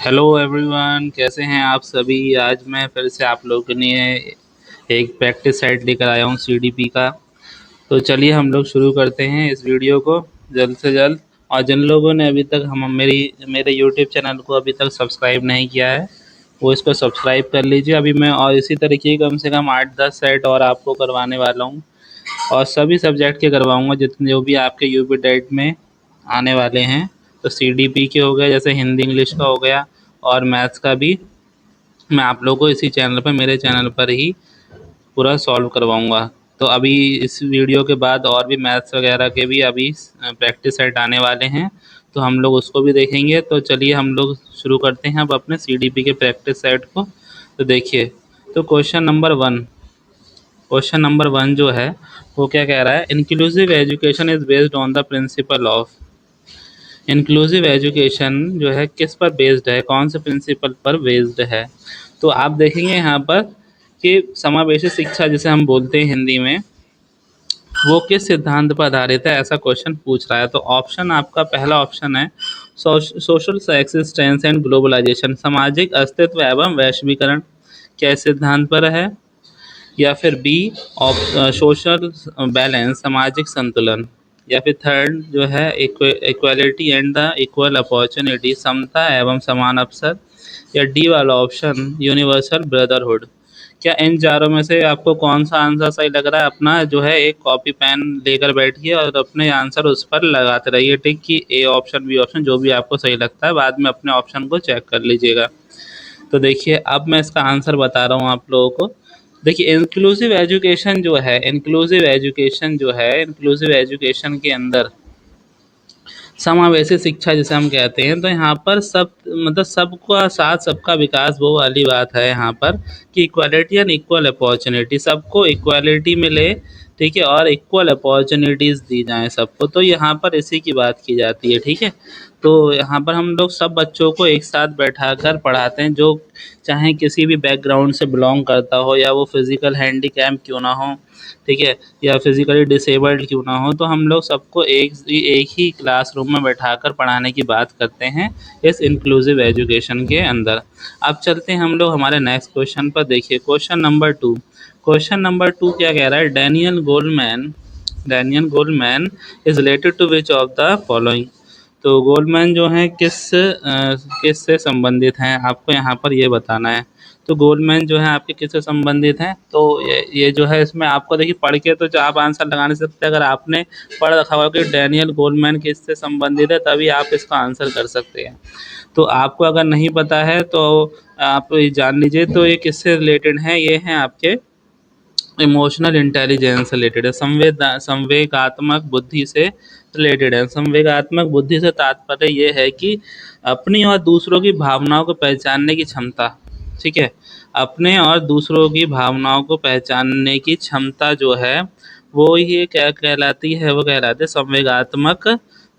Hello everyone, कैसे हैं आप सभी। आज मैं फिर से आप लोगों के लिए एक प्रैक्टिस सेट लेकर आया हूँ सीडीपी का। तो चलिए हम लोग शुरू करते हैं इस वीडियो को जल्द से जल्द। और जिन लोगों ने अभी तक हम मेरे यूट्यूब चैनल को अभी तक सब्सक्राइब नहीं किया है वो इसको सब्सक्राइब कर लीजिए। अभी मैं और इसी तरीके कम से कम 8-10 सेट और आपको करवाने वाला हूँ। और सभी सब्जेक्ट के करवाऊँगा जितने जो भी आपके यूपी टेट में आने वाले हैं। तो सीडीपी के हो गए, जैसे हिंदी इंग्लिश का हो गया, और मैथ्स का भी मैं आप लोगों को इसी चैनल पर, मेरे चैनल पर ही पूरा सॉल्व करवाऊँगा। तो अभी इस वीडियो के बाद और भी मैथ्स वगैरह के भी अभी प्रैक्टिस सेट आने वाले हैं, तो हम लोग उसको भी देखेंगे। तो चलिए हम लोग शुरू करते हैं अब अपने सीडीपी के प्रैक्टिस सेट को। तो देखिए, तो क्वेश्चन नंबर 1 जो है वो क्या कह रहा है। Inclusive education is based on the principle of. Inclusive education जो है किस पर बेस्ड है, कौन से प्रिंसिपल पर बेस्ड है। तो आप देखेंगे यहाँ पर कि समावेशी शिक्षा जिसे हम बोलते हैं हिंदी में, वो किस सिद्धांत पर आधारित है, ऐसा क्वेश्चन पूछ रहा है। तो ऑप्शन आपका पहला ऑप्शन है सोशल एक्सिस्टेंस एंड ग्लोबलाइजेशन, सामाजिक अस्तित्व एवं वैश्वीकरण, क्या इस सिद्धांत पर है। या फिर बी सोशल बैलेंस, सामाजिक संतुलन। या फिर थर्ड जो है equality and the equal opportunity, समता एवं समान अवसर। या डी वाला ऑप्शन यूनिवर्सल ब्रदरहुड। क्या इन चारों में से आपको कौन सा आंसर सही लग रहा है। अपना जो है एक कॉपी पेन लेकर बैठिए और अपने आंसर उस पर लगाते रहिए, ठीक। कि ए ऑप्शन बी ऑप्शन जो भी आपको सही लगता है, बाद में अपने ऑप्शन को चेक कर लीजिएगा। तो देखिए अब मैं इसका आंसर बता रहा हूँ आप लोगों को। देखिए इंक्लूसिव एजुकेशन के अंदर समावेशी शिक्षा जिसे हम कहते हैं, तो यहाँ पर सब मतलब सबका साथ सबका विकास, वो वाली बात है यहाँ पर कि इक्वालिटी एंड इक्वल अपॉर्चुनिटी, सबको इक्वालिटी मिले, ठीक है, और इक्वल अपॉर्चुनिटीज़ दी जाएं सबको। तो यहाँ पर इसी की बात की जाती है, ठीक है। तो यहाँ पर हम लोग सब बच्चों को एक साथ बैठाकर पढ़ाते हैं, जो चाहे किसी भी बैकग्राउंड से बिलोंग करता हो, या वो फिज़िकल हैंडीकैप क्यों ना हो, ठीक है, या फिज़िकली डिसेबल्ड क्यों ना हो। तो हम लोग सबको एक ही क्लासरूम में बैठाकर पढ़ाने की बात करते हैं इस इंक्लूसिव एजुकेशन के अंदर। अब चलते हैं हम लोग हमारे नेक्स्ट क्वेश्चन पर। देखिए क्वेश्चन नंबर 2 क्या कह रहा है। Daniel Goldman is related to which of the following. तो गोल्डमैन जो है किस से संबंधित हैं, आपको यहाँ पर ये बताना है। तो गोल्डमैन जो है आपके किससे संबंधित हैं। तो ये जो है इसमें आपको देखिए पढ़ के तो आप आंसर लगा नहीं सकते। अगर आपने पढ़ रखा होगा कि डैनियल गोल्डमैन किससे संबंधित है, तभी आप इसका आंसर कर सकते हैं। तो आपको अगर नहीं पता है तो आप ये जान लीजिए। तो ये किससे रिलेटेड हैं, ये हैं आपके इमोशनल इंटेलिजेंस रिलेटेड है, संवेगात्मक बुद्धि से रिलेटेड है। संवेगात्मक बुद्धि से तात्पर्य ये है कि अपनी और दूसरों की भावनाओं को पहचानने की क्षमता, ठीक है। अपने और दूसरों की भावनाओं को पहचानने की क्षमता जो है वो ये क्या कहलाती है, वो कहलाती है संवेगात्मक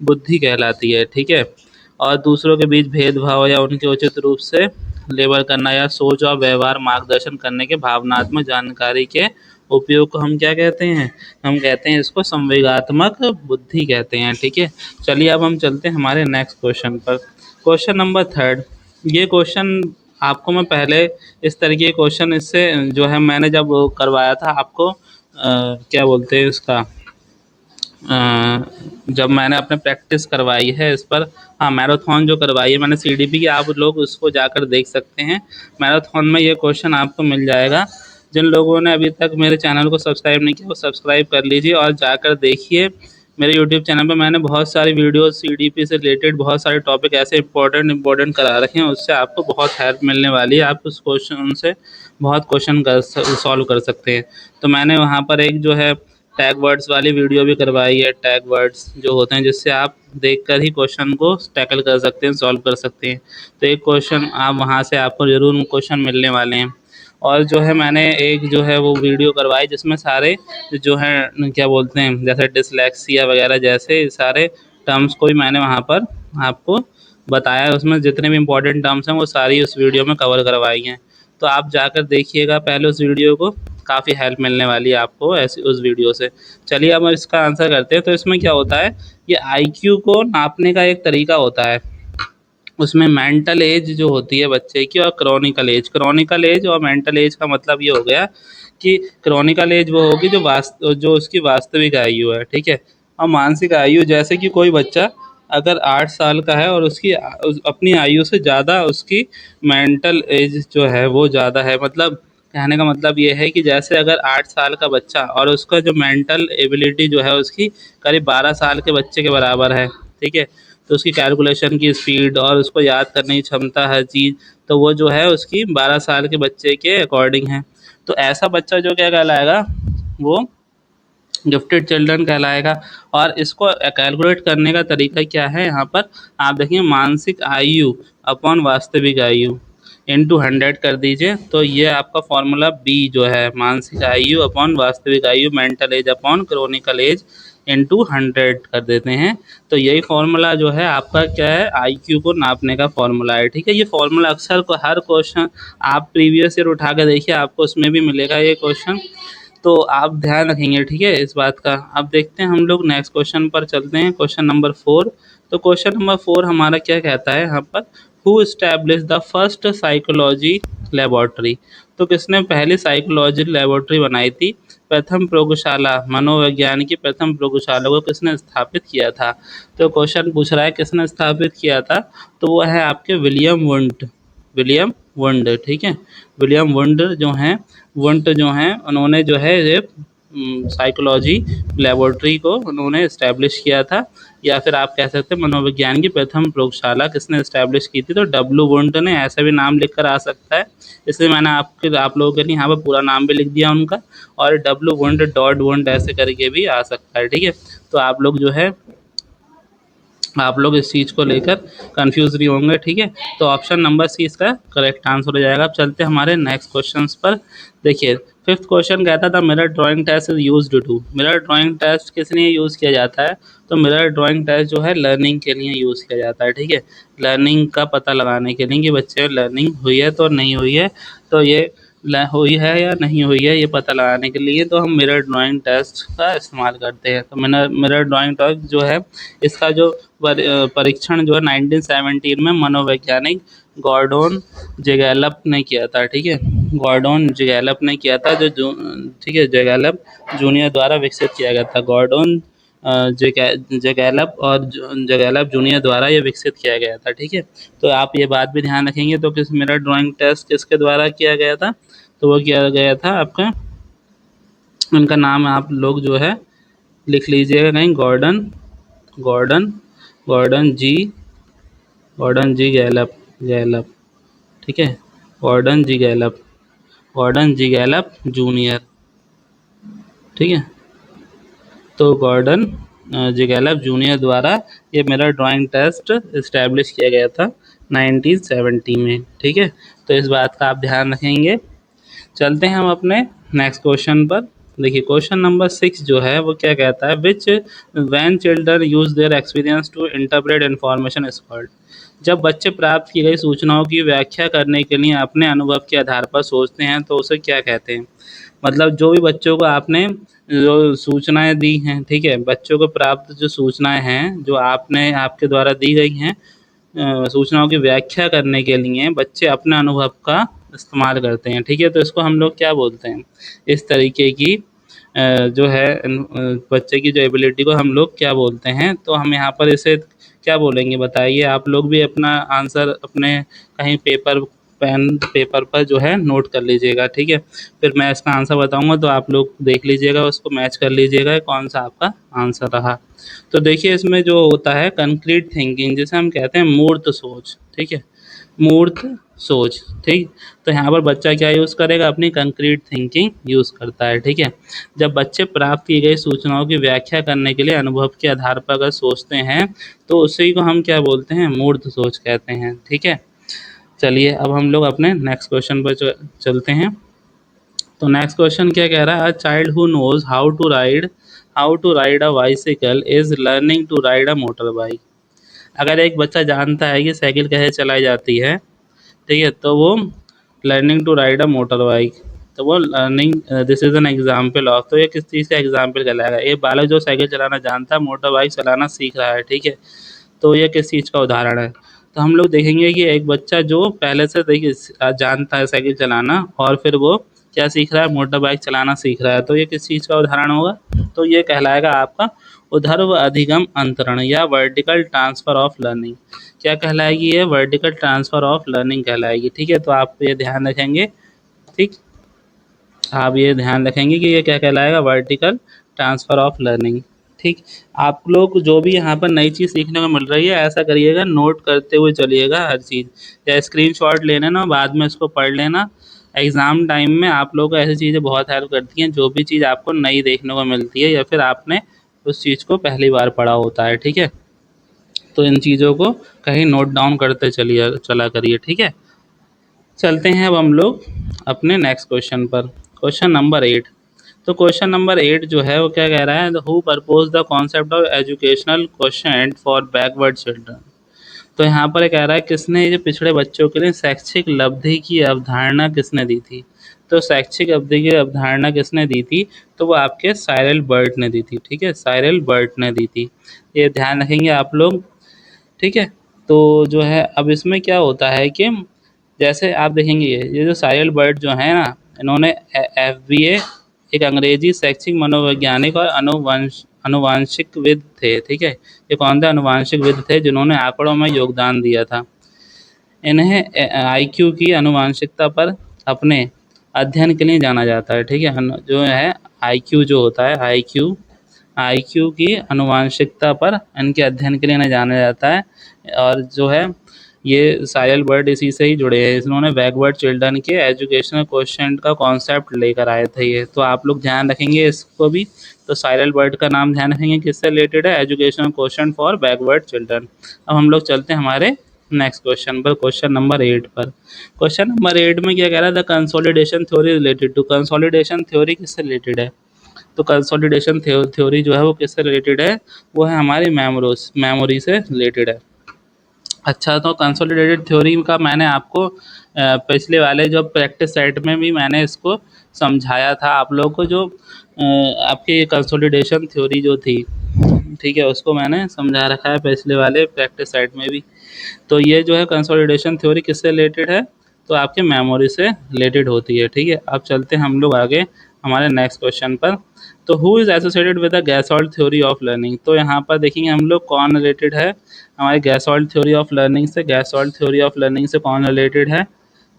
बुद्धि कहलाती है, ठीक है। और दूसरों के बीच भेदभाव या उनके उचित रूप से लेबल करना, या सोच और व्यवहार मार्गदर्शन करने के भावनात्मक जानकारी के उपयोग को हम क्या कहते हैं, हम कहते हैं इसको संवेगात्मक बुद्धि कहते हैं, ठीक है। चलिए अब हम चलते हैं हमारे नेक्स्ट क्वेश्चन पर। Question number 3। ये क्वेश्चन आपको मैं पहले इस तरीके के क्वेश्चन इससे जो है मैंने जब करवाया था आपको क्या बोलते हैं इसका, जब मैंने अपने प्रैक्टिस करवाई है इस पर, हाँ मैराथन जो करवाई है मैंने सीडीपी की, आप लोग उसको जाकर देख सकते हैं। मैराथन में ये क्वेश्चन आपको मिल जाएगा। जिन लोगों ने अभी तक मेरे चैनल को सब्सक्राइब नहीं किया वो सब्सक्राइब कर लीजिए और जाकर देखिए। मेरे यूट्यूब चैनल पर मैंने बहुत सारी वीडियोस सीडीपी से रिलेटेड बहुत सारे टॉपिक ऐसे इंपॉर्टेंट करा रखे हैं, उससे आपको बहुत हेल्प मिलने वाली है। आप उस क्वेश्चन से बहुत क्वेश्चन कर सॉल्व कर सकते हैं। तो मैंने वहाँ पर एक जो है टैग वर्ड्स वाली वीडियो भी करवाई है। टैग वर्ड्स जो होते हैं जिससे आप देखकर ही क्वेश्चन को टैकल कर सकते हैं, सॉल्व कर सकते हैं। तो एक क्वेश्चन आप वहाँ से आपको ज़रूर क्वेश्चन मिलने वाले हैं। और जो है मैंने एक जो है वो वीडियो करवाई जिसमें सारे जो है क्या बोलते हैं, जैसे डिसलेक्सिया वगैरह जैसे सारे टर्म्स को भी मैंने वहाँ पर आपको बताया है। उसमें जितने भी इम्पोर्टेंट टर्म्स हैं वो सारी उस वीडियो में कवर करवाई हैं। तो आप जाकर देखिएगा पहले उस वीडियो को, काफ़ी हेल्प मिलने वाली है आपको ऐसी उस वीडियो से। चलिए अब हम इसका आंसर करते हैं। तो इसमें क्या होता है, ये आईक्यू को नापने का एक तरीका होता है। उसमें मेंटल एज जो होती है बच्चे की और क्रोनिकल एज और मेंटल एज का मतलब ये हो गया कि क्रोनिकल एज वो होगी जो उसकी वास्तविक आयु है, ठीक है। और मानसिक आयु जैसे कि कोई बच्चा अगर 8 साल का है और अपनी आयु से ज़्यादा उसकी मेंटल एज जो है वो ज़्यादा है, मतलब कहने का मतलब ये है कि जैसे अगर 8 साल का बच्चा और उसका जो मेंटल एबिलिटी जो है उसकी करीब 12 साल के बच्चे के बराबर है, ठीक है। तो उसकी कैलकुलेशन की स्पीड और उसको याद करने की क्षमता, हर चीज़, तो वो जो है उसकी 12 साल के बच्चे के अकॉर्डिंग है। तो ऐसा बच्चा जो क्या कहलाएगा, वो गिफ्टेड चिल्ड्रन कहलाएगा। और इसको कैलकुलेट करने का तरीका क्या है, यहाँ पर आप देखिए, मानसिक आयु अपॉन वास्तविक आयु इंटू 100 कर दीजिए, तो ये आपका फॉर्मूला बी जो है, मानसिक आयु अपॉन वास्तविक आयु, mental age upon chronicle age into 100 कर देते हैं। तो यही फॉर्मूला जो है आपका क्या है, आईक्यू को नापने का फॉर्मूला है, ठीक है। ये फॉर्मूला अक्सर को हर क्वेश्चन आप प्रीवियस ईयर उठा के देखिए, आपको उसमें भी मिलेगा ये क्वेश्चन, तो आप ध्यान रखेंगे, ठीक है, इस बात का। अब देखते हैं हम लोग नेक्स्ट क्वेश्चन पर चलते हैं, क्वेश्चन नंबर 4। तो क्वेश्चन नंबर 4 हमारा क्या कहता है यहाँ पर, who establish the first psychology laboratory. तो किसने पहली साइकोलॉजी लेबोरेटरी बनाई थी, प्रथम प्रयोगशाला, मनोविज्ञान की प्रथम प्रयोगशाला को किसने स्थापित किया था। तो क्वेश्चन पूछ रहा है किसने स्थापित किया था, तो वो है आपके विलियम वुंड, ठीक है। विलियम वुंड जो हैं उन्होंने जो है ये साइकोलॉजी लेबोरेटरी को उन्होंने इस्टेब्लिश किया था, या फिर आप कह सकते हैं मनोविज्ञान की प्रथम प्रयोगशाला किसने इस्टेब्लिश की थी, तो डब्ल्यू वुंड ने, ऐसा भी नाम लिख कर आ सकता है, इसलिए मैंने आप लोगों के लिए यहाँ पर पूरा नाम भी लिख दिया उनका। और डब्ल्यू वुंड डॉट वुंड ऐसे करके भी आ सकता है, ठीक है। तो आप लोग इस चीज़ को लेकर कंफ्यूज नहीं होंगे, ठीक है। तो ऑप्शन नंबर सी इसका करेक्ट आंसर हो जाएगा। अब चलते हैं हमारे नेक्स्ट क्वेश्चंस पर। देखिए, फिफ्थ क्वेश्चन कहता था mirror drawing test is used to. Mirror drawing test किस लिए यूज़ किया जाता है, तो मिरर ड्राइंग टेस्ट जो है लर्निंग के लिए यूज़ किया जाता है, ठीक है। लर्निंग का पता लगाने के लिए कि बच्चे लर्निंग हुई है तो नहीं हुई है, तो ये हुई है या नहीं हुई है ये पता लगाने के लिए तो हम मिरर ड्राइंग टेस्ट का इस्तेमाल करते हैं। तो मिरर ड्राइंग टेस्ट जो है, इसका जो परीक्षण जो है 1917 में मनोवैज्ञानिक गॉर्डोन जेगैलप ने किया था, ठीक है। गॉर्डोन जेगैलप ने किया था, ठीक है, जेगैलप जूनियर द्वारा विकसित किया गया था। गॉर्डोन जेगैलप और जेगैलप जूनियर द्वारा ये विकसित किया गया था, ठीक है। तो आप ये बात भी ध्यान रखेंगे। तो किस मिरर ड्राइंग टेस्ट किसके द्वारा किया गया था, तो वो किया गया था आपका, उनका नाम आप लोग जो है लिख लीजिएगा कहीं, गॉर्डन गॉर्डन जी गॉर्डन जी गैलप, ठीक है। गॉर्डन जी गैलप जूनियर, ठीक है। तो गॉर्डन जिगैलप जूनियर द्वारा ये मिरर ड्राइंग टेस्ट इस्टेब्लिश किया गया था 1970 में, ठीक है। तो इस बात का आप ध्यान रखेंगे। चलते हैं हम अपने नेक्स्ट क्वेश्चन पर। देखिए, क्वेश्चन नंबर 6 जो है वो क्या कहता है, which when children use their experience to interpret information is called. जब बच्चे प्राप्त की गई सूचनाओं की व्याख्या करने के लिए अपने अनुभव के आधार पर सोचते हैं तो उसे क्या कहते हैं। मतलब जो भी बच्चों को आपने जो सूचनाएं दी हैं, ठीक है, बच्चों को प्राप्त जो सूचनाएं हैं जो आपने आपके द्वारा दी गई हैं, सूचनाओं की व्याख्या करने के लिए बच्चे अपने अनुभव का इस्तेमाल करते हैं, ठीक है। तो इसको हम लोग क्या बोलते हैं, इस तरीके की जो है बच्चे की जो एबिलिटी को हम लोग क्या बोलते हैं, तो हम यहाँ पर इसे क्या बोलेंगे बताइए। आप लोग भी अपना आंसर अपने कहीं पेपर पर जो है नोट कर लीजिएगा, ठीक है। फिर मैं इसका आंसर बताऊंगा तो आप लोग देख लीजिएगा, उसको मैच कर लीजिएगा कौन सा आपका आंसर रहा। तो देखिए, इसमें जो होता है कंक्रीट थिंकिंग, जिसे हम कहते हैं मूर्त सोच, ठीक है, मूर्त सोच, ठीक। तो यहाँ पर बच्चा क्या यूज़ करेगा, अपनी कंक्रीट थिंकिंग यूज़ करता है, ठीक है। जब बच्चे प्राप्त की गई सूचनाओं की व्याख्या करने के लिए अनुभव के आधार पर अगर सोचते हैं तो उसी को हम क्या बोलते हैं, मूर्त सोच कहते हैं, ठीक है। चलिए, अब हम लोग अपने नेक्स्ट क्वेश्चन पर चलते हैं। तो नेक्स्ट क्वेश्चन क्या कह रहा है, a child who knows how to ride a bicycle is learning to ride a motorbike. अगर एक बच्चा जानता है कि साइकिल कैसे चलाई जाती है, ठीक है, तो वो learning to ride a motorbike, तो वो learning this is an example of, तो ये किस चीज़ का एग्जाम्पल कहलाएगा, ये बालक जो साइकिल चलाना जानता है, मोटर बाइक चलाना सीख रहा है, ठीक है। तो ये किस चीज़ का उदाहरण है, तो हम लोग देखेंगे कि एक बच्चा जो पहले से देखिए जानता है साइकिल चलाना, और फिर वो क्या सीख रहा है, मोटर बाइक चलाना सीख रहा है, तो ये किस चीज़ का उदाहरण होगा? तो ये कहलाएगा आपका ऊर्ध्व अधिगम अंतरण या वर्टिकल ट्रांसफर ऑफ लर्निंग। क्या कहलाएगी ये? वर्टिकल ट्रांसफर ऑफ लर्निंग कहलाएगी। ठीक है, तो आप ये ध्यान रखेंगे। ठीक, आप ये ध्यान रखेंगे कि ये क्या कहलाएगा? Vertical transfer of learning. ठीक, आप लोग जो भी यहाँ पर नई चीज़ सीखने को मिल रही है, ऐसा करिएगा, नोट करते हुए चलिएगा हर चीज़, या स्क्रीनशॉट ले लेना, बाद में उसको पढ़ लेना। एग्ज़ाम टाइम में आप लोगों को ऐसी चीज़ें बहुत हेल्प करती हैं, जो भी चीज़ आपको नई देखने को मिलती है या फिर आपने उस चीज़ को पहली बार पढ़ा होता है। ठीक है, तो इन चीज़ों को कहीं नोट डाउन करते चला करिए। ठीक है, चलते हैं अब हम लोग अपने नेक्स्ट क्वेश्चन पर। Question number 8। तो क्वेश्चन नंबर 8 जो है वो क्या कह रहा है? Who propose the concept of educational quotient for backward children. तो यहाँ पर ये कह रहा है किसने ये पिछड़े बच्चों के लिए शैक्षिक लब्धि की अवधारणा किसने दी थी? तो शैक्षिक अवधि की अवधारणा किसने दी थी? तो वो आपके साइरल बर्ट ने दी थी। ठीक है, साइरल बर्ट ने दी थी। ये ध्यान रखेंगे आप लोग। ठीक है, तो जो है अब इसमें क्या होता है कि जैसे आप देखेंगे ये जो साहिल बर्ट जो है ना, इन्होंने एफबीए, एक अंग्रेजी शैक्षिक मनोवैज्ञानिक और अनुवांशिकविद थे। ठीक है, ये कौन थे? अनुवांशिकविद थे, जिन्होंने आंकड़ों में योगदान दिया था। इन्हें आईक्यू की अनुवांशिकता पर अपने अध्ययन के लिए जाना जाता है। ठीक है, जो है आईक्यू जो होता है, आईक्यू आईक्यू की अनुवांशिकता पर इनके अध्ययन के लिए इन्हें जाना जाता है। और जो है ये साइरल बर्ट इसी से ही जुड़े हैं। इन्होंने बैकवर्ड चिल्ड्रन के एजुकेशनल क्वोशंट का कॉन्सेप्ट लेकर आए थे ये, तो आप लोग ध्यान रखेंगे इसको भी। तो साइरल बर्ट का नाम ध्यान रखेंगे, किससे रिलेटेड है? Educational quotient for backward children. अब हम लोग चलते हैं हमारे नेक्स्ट क्वेश्चन पर, क्वेश्चन नंबर 8 पर। क्वेश्चन नंबर 8 में क्या कह रहा है? The consolidation theory related to. Consolidation theory किससे रिलेटेड है? तो कंसोलिडेशन थ्योरी जो है वो किससे रिलेटेड है? वो है हमारी मेमोरी से रिलेटेड है। अच्छा, तो कंसोलिडेटेड थ्योरी का मैंने आपको पिछले वाले जो प्रैक्टिस सेट में भी मैंने इसको समझाया था आप लोगों को, जो आपकी कंसोलिडेशन थ्योरी जो थी, ठीक है, उसको मैंने समझा रखा है पिछले वाले प्रैक्टिस सेट में भी। तो ये जो है कंसोलिडेशन थ्योरी किससे रिलेटेड है? तो आपके मेमोरी से रिलेटेड होती है। ठीक है, अब चलते हैं हम लोग आगे हमारे नेक्स्ट क्वेश्चन पर। तो who is associated with the Gestalt theory of learning. तो यहाँ पर देखेंगे हम लोग कौन रिलेटेड है हमारे गैसोल्ट थ्योरी ऑफ लर्निंग से। गैसोल्ट थ्योरी ऑफ लर्निंग से कौन रिलेटेड है?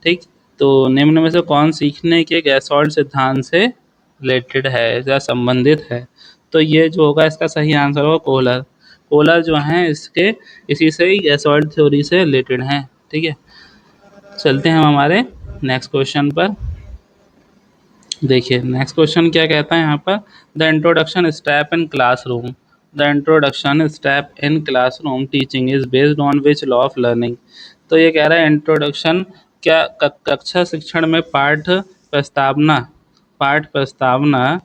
ठीक, तो निम्न में से कौन सीखने के गैसोल्ट सिद्धांत से रिलेटेड है या संबंधित है? तो ये जो होगा इसका सही आंसर होगा कोहलर। कोहलर जो हैं इसके इसी से ही गैसोल्ट थ्योरी से रिलेटेड हैं। ठीक है, चलते हैं हम हमारे नेक्स्ट क्वेश्चन पर। देखिए नेक्स्ट क्वेश्चन क्या कहता है यहाँ पर? The introduction step in classroom. The introduction step in classroom teaching is based on which law of learning. तो ये कह रहा है इंट्रोडक्शन क्या कक्षा शिक्षण में पाठ प्रस्तावना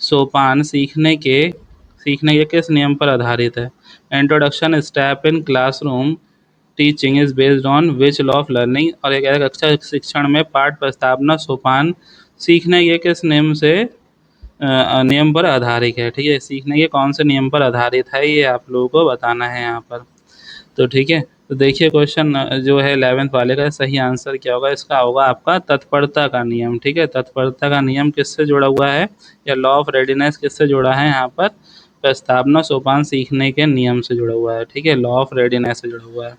सोपान सीखने के किस नियम पर आधारित है? Introduction step in classroom teaching is based on which law of learning. और एक कक्षा शिक्षण में पाठ प्रस्तावना सोपान सीखने के किस नियम पर आधारित है? ठीक है, सीखने के कौन से नियम पर आधारित है, ये आप लोगों को बताना है यहाँ पर। तो ठीक है, तो देखिए क्वेश्चन जो है 11th वाले का सही आंसर क्या होगा? इसका होगा आपका तत्परता का नियम। ठीक है, तत्परता का नियम किससे जुड़ा हुआ है, या लॉ ऑफ रेडीनेस किससे जुड़ा है? यहाँ पर प्रस्तावना सोपान सीखने के नियम से जुड़ा हुआ है। ठीक है, लॉ ऑफ रेडीनेस से जुड़ा हुआ है।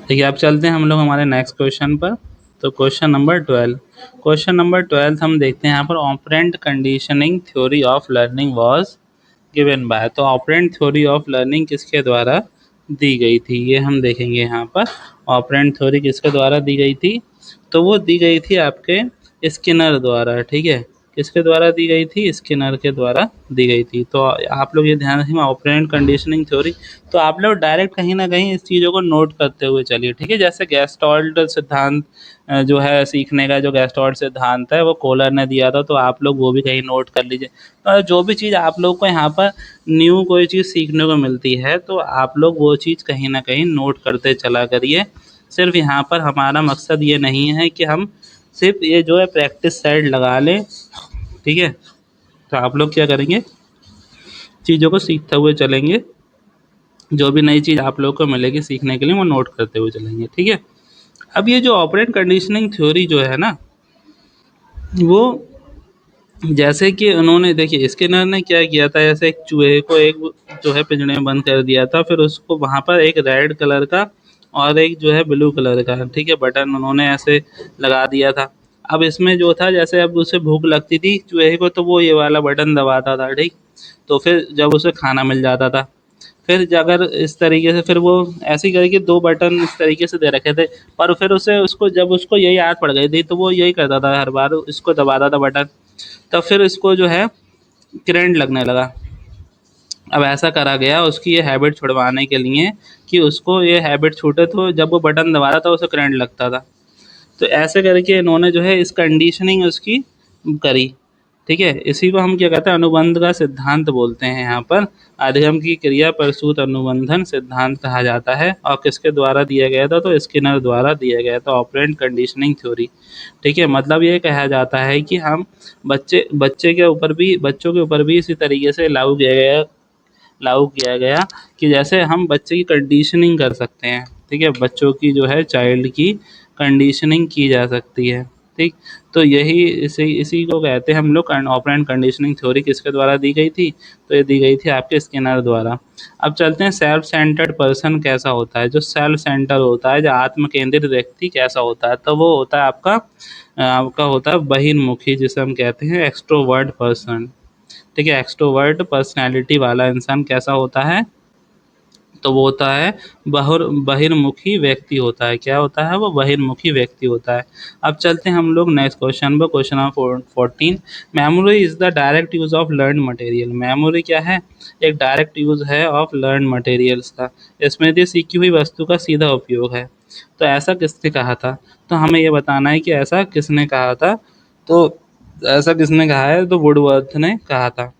देखिए अब चलते हैं हम लोग हमारे नेक्स्ट क्वेश्चन पर। तो क्वेश्चन नंबर 12। क्वेश्चन नंबर 12 हम देखते हैं यहाँ पर operant conditioning theory of learning was given by. तो ऑपरेंट थ्योरी ऑफ लर्निंग किसके द्वारा दी गई थी, ये हम देखेंगे यहाँ पर। ऑपरेंट थ्योरी किसके द्वारा दी गई थी? तो वो दी गई थी आपके स्किनर द्वारा। ठीक है, किसके द्वारा दी गई थी? स्किनर के द्वारा दी गई थी। तो आप लोग ये ध्यान रखेंगे ऑपरेंट कंडीशनिंग थ्योरी। तो आप लोग डायरेक्ट कहीं ना कहीं इस चीज़ों को नोट करते हुए चलिए। ठीक है, जैसे गैस्टॉल्ट सिद्धांत जो है सीखने का, जो गैस्टॉल्ट सिद्धांत है वो कोहलर ने दिया था, तो आप लोग वो भी कहीं नोट कर लीजिए। तो जो भी चीज़ आप लोग को यहाँ पर न्यू कोई चीज़ सीखने को मिलती है, तो आप लोग वो चीज़ कहीं ना कहीं नोट करते चला करिए। सिर्फ यहाँ पर हमारा मकसद ये नहीं है कि हम सिर्फ ये जो है प्रैक्टिस साइड लगा लें। ठीक है, तो आप लोग क्या करेंगे, चीज़ों को सीखते हुए चलेंगे। जो भी नई चीज़ आप लोग को मिलेगी सीखने के लिए वो नोट करते हुए चलेंगे, ठीक है। अब ये जो ऑपरेंट कंडीशनिंग थ्योरी जो है ना, वो जैसे कि उन्होंने देखिए स्किनर ने क्या किया था, जैसे एक चूहे को एक जो है पिंजड़े में बंद कर दिया था, फिर उसको वहाँ पर एक रेड कलर का और एक जो है ब्लू कलर का, ठीक है, बटन उन्होंने ऐसे लगा दिया था। अब इसमें जो था, जैसे अब उसे भूख लगती थी चूहे को, तो वो ये वाला बटन दबाता था, ठीक। तो फिर जब उसे खाना मिल जाता था, फिर अगर इस तरीके से फिर वो ऐसे ही करके 2 बटन इस तरीके से दे रखे थे, पर फिर उसे उसको जब उसको यही आदत पड़ गई थी, तो वो यही करता था, हर बार इसको दबाता था बटन, तब फिर इसको जो है करंट लगने लगा। अब ऐसा करा गया उसकी ये हैबिट छुड़वाने के लिए कि उसको ये हैबिट छूटे, तो जब वो बटन दबाता था उसे करंट लगता था। तो ऐसे करके इन्होंने जो है इस कंडीशनिंग उसकी करी, ठीक है। इसी को हम क्या कहते हैं, अनुबंध का सिद्धांत बोलते हैं यहाँ पर। अधिगम की क्रिया प्रसूत अनुबंधन सिद्धांत कहा जाता है, और किसके द्वारा दिया गया था, तो स्किनर द्वारा दिया गया था, ऑपरेंट कंडीशनिंग थ्योरी, ठीक है। मतलब ये कहा जाता है कि हम बच्चे के ऊपर भी, बच्चों के ऊपर भी इसी तरीके से लागू किया गया कि जैसे हम बच्चे की कंडीशनिंग कर सकते हैं, ठीक है, बच्चों की जो है चाइल्ड की कंडीशनिंग की जा सकती है, ठीक। तो यही इसी इसी को कहते हैं हम लोग ऑपरेंट कंडीशनिंग थ्योरी। किसके द्वारा दी गई थी, तो ये दी गई थी आपके स्किनर द्वारा। अब चलते हैं सेल्फ सेंटर्ड पर्सन कैसा होता है। जो सेल्फ सेंटर होता है, जो आत्म केंद्रित व्यक्ति कैसा होता है, तो वो होता है आपका होता है बहिर्मुखी, जिसे हम कहते हैं एक्सट्रोवर्ट पर्सन, ठीक है। एक्सट्रोवर्ट पर्सनैलिटी वाला इंसान कैसा होता है, तो वो होता है बहिर्मुखी व्यक्ति होता है। क्या होता है, वो बहिर्मुखी व्यक्ति होता है। अब चलते हैं हम लोग नेक्स्ट क्वेश्चन पर, question number 14। Memory is the direct use of learn material. Memory क्या है, एक डायरेक्ट यूज है ऑफ लर्न मटेरियल्स का। स्मृति सीखी हुई वस्तु का सीधा उपयोग है। तो ऐसा किसने कहा था, तो हमें ये बताना है कि ऐसा किसने कहा था। तो ऐसा किसने कहा है, तो वुडवर्थ ने कहा था।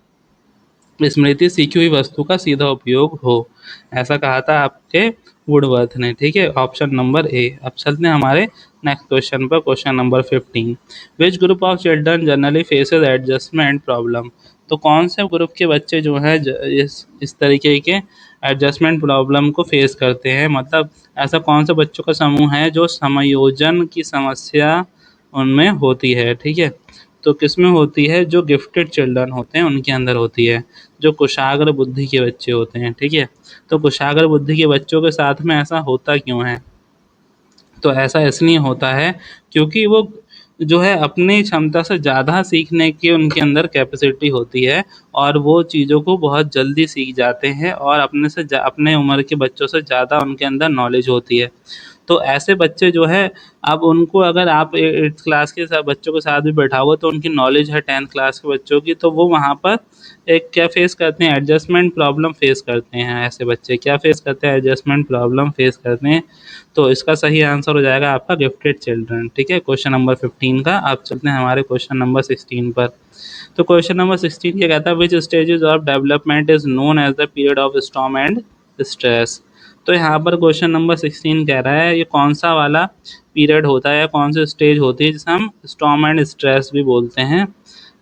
स्मृति सीखी हुई वस्तु का सीधा उपयोग हो, ऐसा कहा था आपके वुडवर्थ ने, ठीक है। Option number A. अब चलते हैं हमारे नेक्स्ट क्वेश्चन पर, question number 15। Which group of children generally faces adjustment problem. तो कौन से ग्रुप के बच्चे जो हैं इस तरीके के एडजस्टमेंट प्रॉब्लम को फेस करते हैं, मतलब ऐसा कौन से बच्चों का समूह है जो समायोजन की समस्या उनमें होती है, ठीक है। तो किसमें होती है, जो गिफ्टेड चिल्ड्रन होते हैं उनके अंदर होती है, जो कुशाग्र बुद्धि के बच्चे होते हैं, ठीक है। तो कुशाग्र बुद्धि के बच्चों के साथ में ऐसा होता क्यों है, तो ऐसा इसलिए होता है क्योंकि वो जो है अपनी क्षमता से ज़्यादा सीखने की उनके अंदर कैपेसिटी होती है, और वो चीज़ों को बहुत जल्दी सीख जाते हैं, और अपने उम्र के बच्चों से ज़्यादा उनके अंदर नॉलेज होती है। तो ऐसे बच्चे जो है, अब उनको अगर आप 8th क्लास के साथ बच्चों के साथ भी बैठाओगे, तो उनकी नॉलेज है 10th क्लास के बच्चों की, तो वो वहाँ पर एक क्या फेस करते हैं, एडजस्टमेंट प्रॉब्लम फेस करते हैं। ऐसे बच्चे क्या फेस करते हैं, एडजस्टमेंट प्रॉब्लम फेस करते हैं। तो इसका सही आंसर हो जाएगा आपका गिफ्टेड चिल्ड्रन, ठीक है, क्वेश्चन नंबर 15 का। आप चलते हैं हमारे क्वेश्चन नंबर 16 पर। तो क्वेश्चन नंबर 16 क्या कहता है, which stages of development is known as the period of storm and stress. तो यहाँ पर क्वेश्चन नंबर 16 कह रहा है ये कौन सा वाला पीरियड होता है या कौन सी स्टेज होती है जिसे हम स्टॉर्म एंड स्ट्रेस भी बोलते हैं।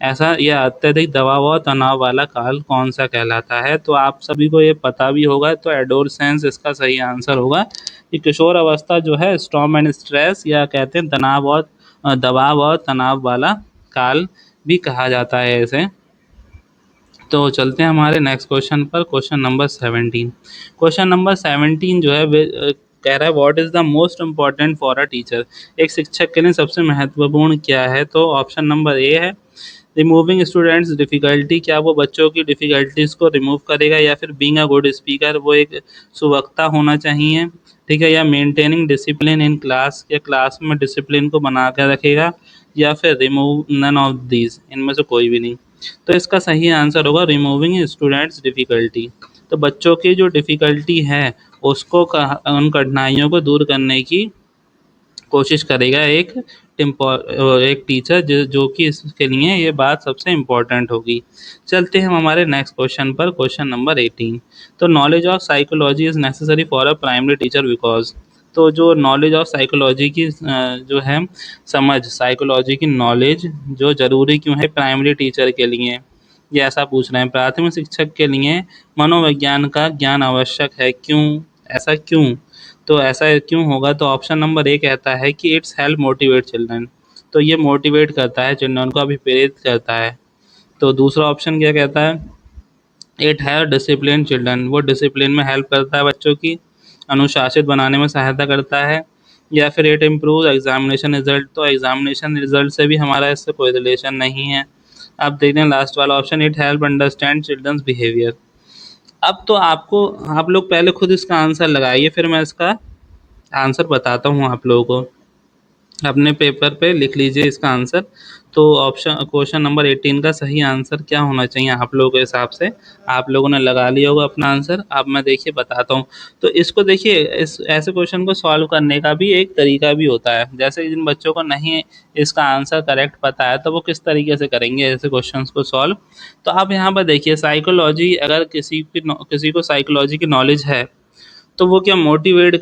ऐसा यह अत्यधिक दबाव और तनाव वाला काल कौन सा कहलाता है। तो आप सभी को ये पता भी होगा, तो एडोलसेंस इसका सही आंसर होगा। ये किशोर अवस्था जो है स्टॉर्म एंड स्ट्रेस, या कहते हैं तनाव और दबाव और तनाव वाला काल भी कहा जाता है इसे। तो चलते हैं हमारे नेक्स्ट क्वेश्चन पर, क्वेश्चन नंबर 17। क्वेश्चन नंबर 17 जो है कह रहा है what is the most important for a teacher. एक शिक्षक के लिए सबसे महत्वपूर्ण क्या है, तो ऑप्शन नंबर ए है रिमूविंग स्टूडेंट्स डिफ़िकल्टी। क्या वो बच्चों की डिफ़िकल्टीज़ को रिमूव करेगा, या फिर बीइंग अ गुड स्पीकर, वो एक सुवक्ता होना चाहिए, ठीक है, या मेंटेनिंग डिसिप्लिन इन क्लास, या क्लास में डिसिप्लिन को बना कर रखेगा, या फिर रिमूव नन ऑफ दीज, इनमें से कोई भी नहीं। तो इसका सही आंसर होगा रिमूविंग स्टूडेंट्स डिफ़िकल्टी। तो बच्चों की जो डिफ़िकल्टी है उसको उन कठिनाइयों को दूर करने की कोशिश करेगा एक टीचर जो कि इसके लिए ये बात सबसे इम्पोर्टेंट होगी। चलते हैं हम हमारे नेक्स्ट क्वेश्चन पर, क्वेश्चन नंबर 18। तो knowledge of psychology is necessary for a primary teacher because. तो जो नॉलेज ऑफ साइकोलॉजी की जो है साइकोलॉजी की नॉलेज जो ज़रूरी क्यों है प्राइमरी टीचर के लिए, ये ऐसा पूछ रहे हैं। प्राथमिक शिक्षक के लिए मनोविज्ञान का ज्ञान आवश्यक है, क्यों? ऐसा क्यों? तो ऐसा क्यों होगा? तो ऑप्शन नंबर ए कहता है कि इट्स हेल्प मोटिवेट चिल्ड्रन। तो ये मोटिवेट करता है चिल्ड्रन को, अभी प्रेरित करता है। तो दूसरा ऑप्शन क्या कहता है? इट हैव डिसिप्लिन चिल्ड्रन, वो डिसिप्लिन में हेल्प करता है बच्चों की, अनुशासित बनाने में सहायता करता है। या फिर इट इम्प्रूव एग्जामिनेशन रिजल्ट, तो एग्जामिनेशन रिजल्ट से भी हमारा इससे कोई रिलेशन नहीं है। अब देखते हैं लास्ट वाला option, it help understand children's behaviour. अब तो आपको, आप लोग पहले खुद इसका आंसर लगाइए, फिर मैं इसका आंसर बताता हूँ आप लोगों को। अपने पेपर पे लिख लीजिए इसका आंसर। तो ऑप्शन क्वेश्चन नंबर 18 का सही आंसर क्या होना चाहिए आप लोगों के हिसाब से? आप लोगों ने लगा लिया होगा अपना आंसर। अब मैं देखिए बताता हूँ। तो इसको देखिए, इस ऐसे क्वेश्चन को सॉल्व करने का भी एक तरीका भी होता है। जैसे जिन बच्चों को नहीं इसका आंसर करेक्ट पता है, तो वो किस तरीके से करेंगे ऐसे क्वेश्चंस को सॉल्व। तो आप यहाँ पर देखिए, साइकोलॉजी, अगर किसी को साइकोलॉजी की नॉलेज है, तो वो क्या मोटिवेट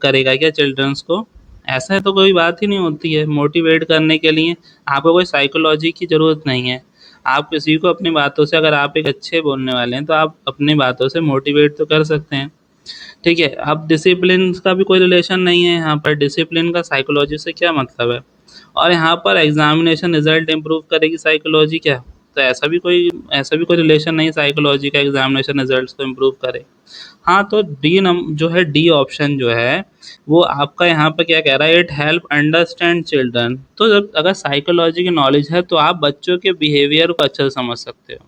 करेगा क्या चिल्ड्रंस को? ऐसा है तो कोई बात ही नहीं होती है। मोटिवेट करने के लिए आपको कोई साइकोलॉजी की ज़रूरत नहीं है। आप किसी को अपनी बातों से, अगर आप एक अच्छे बोलने वाले हैं, तो आप अपनी बातों से मोटिवेट तो कर सकते हैं। ठीक है। अब डिसिप्लिन का भी कोई रिलेशन नहीं है यहाँ पर, डिसिप्लिन का साइकोलॉजी से क्या मतलब है? और यहाँ पर एग्जामिनेशन रिजल्ट इम्प्रूव करेगी साइकोलॉजी क्या? तो ऐसा भी कोई रिलेशन नहीं साइकोलॉजी का एग्जामिनेशन रिजल्ट्स को इम्प्रूव करे। हाँ, तो जो है डी ऑप्शन जो है, वो आपका यहाँ पे क्या कह रहा है, इट हेल्प अंडरस्टैंड चिल्ड्रन। तो जब अगर साइकोलॉजी की नॉलेज है, तो आप बच्चों के बिहेवियर को अच्छे से समझ सकते हो,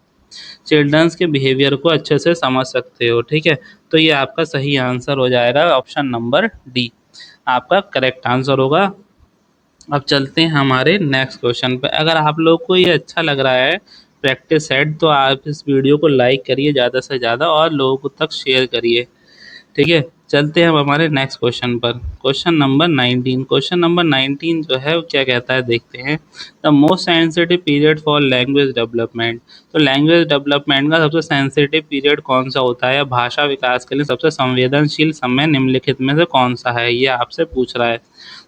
चिल्ड्रंस के बिहेवियर को अच्छे से समझ सकते हो। ठीक है। तो ये आपका सही आंसर हो जाएगा, ऑप्शन नंबर डी आपका करेक्ट आंसर होगा। अब चलते हैं हमारे नेक्स्ट क्वेश्चन पे। अगर आप लोग को ये अच्छा लग रहा है प्रैक्टिस सेट, तो आप इस वीडियो को लाइक करिए ज़्यादा से ज़्यादा और लोगों तक शेयर करिए। ठीक है। चलते हैं अब हमारे नेक्स्ट क्वेश्चन पर। क्वेश्चन नंबर 19 जो है वो क्या कहता है, देखते हैं। The most sensitive period for language development. तो लैंग्वेज डेवलपमेंट का सबसे सेंसिटिव पीरियड कौन सा होता है, या भाषा विकास के लिए सबसे संवेदनशील समय निम्नलिखित में से कौन सा है, ये आपसे पूछ रहा है।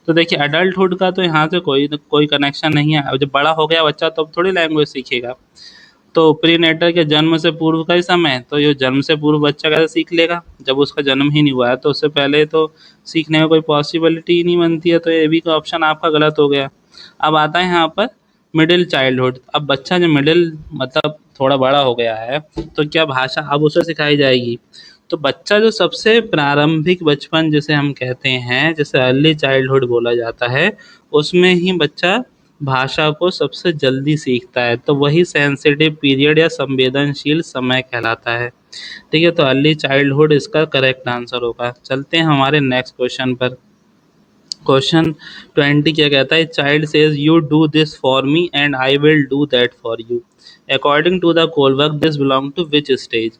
तो देखिए, अडल्टहुड का तो यहाँ से कोई कोई कनेक्शन नहीं है। अब जब बड़ा हो गया बच्चा, तो अब थोड़ी लैंग्वेज सीखेगा। तो प्रीनेटर के जन्म से पूर्व का ही समय, तो ये जन्म से पूर्व बच्चा कैसे सीख लेगा, जब उसका जन्म ही नहीं हुआ है, तो उससे पहले तो सीखने में कोई पॉसिबिलिटी ही नहीं बनती है। तो ये भी का ऑप्शन आपका गलत हो गया। अब आता है यहाँ पर मिडिल चाइल्डहुड। अब बच्चा जो मिडिल, मतलब थोड़ा बड़ा हो गया है, तो क्या भाषा अब उसे सिखाई जाएगी? तो बच्चा जो सबसे प्रारंभिक बचपन जिसे हम कहते हैं, जिसे अर्ली चाइल्डहुड बोला जाता है, उसमें ही बच्चा भाषा को सबसे जल्दी सीखता है। तो वही सेंसिटिव पीरियड या संवेदनशील समय कहलाता है। ठीक है। तो अर्ली चाइल्डहुड इसका करेक्ट आंसर होगा। चलते हैं हमारे नेक्स्ट क्वेश्चन पर। क्वेश्चन 20 क्या कहता है, child says you do this for me and I will do that for you, according to the Kohlberg this belong to which stage.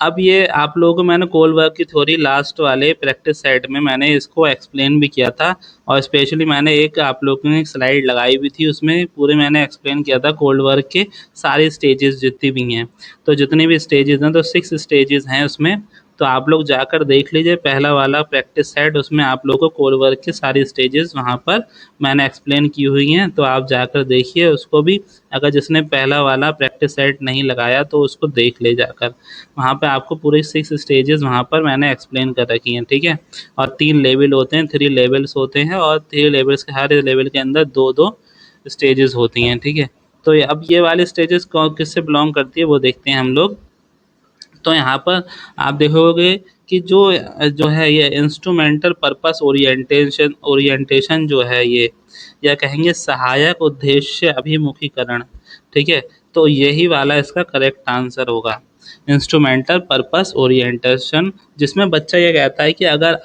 अब ये आप लोगों को मैंने कोलवर्क की थ्योरी लास्ट वाले प्रैक्टिस सेट में मैंने इसको एक्सप्लेन भी किया था, और स्पेशली मैंने एक आप लोगों ने एक स्लाइड लगाई भी थी, उसमें पूरे मैंने एक्सप्लेन किया था कोलवर्क के सारे स्टेजेस जितनी भी हैं। तो जितने भी स्टेजेस हैं, तो 6 स्टेजेस हैं उसमें। तो आप लोग जाकर देख लीजिए पहला वाला प्रैक्टिस सेट, उसमें आप लोगों को कोर वर्क की सारी स्टेजेस वहाँ पर मैंने एक्सप्लेन की हुई हैं। तो आप जाकर देखिए उसको भी। अगर जिसने पहला वाला प्रैक्टिस सेट नहीं लगाया, तो उसको देख ले जाकर। वहाँ पे आपको पूरी 6 स्टेजेस वहाँ पर मैंने एक्सप्लेन कर रखी हैं। ठीक है। और 3 लेवल होते हैं, 3 लेवल्स होते हैं, और 3 लेवल्स के हर लेवल के अंदर 2-2 स्टेजेस होती हैं। ठीक है। तो अब ये वाली स्टेजेस किससे बिलोंग करती है, वो देखते हैं हम लोग। तो यहाँ पर आप देखोगे कि जो जो है ये इंस्ट्रूमेंटल पर्पस ओरिएंटेशन ओरिएंटेशन जो है ये, या कहेंगे सहायक उद्देश्य अभिमुखीकरण। ठीक है। तो यही वाला इसका करेक्ट आंसर होगा, इंस्ट्रूमेंटल पर्पस ओरिएंटेशन, जिसमें बच्चा ये कहता है कि अगर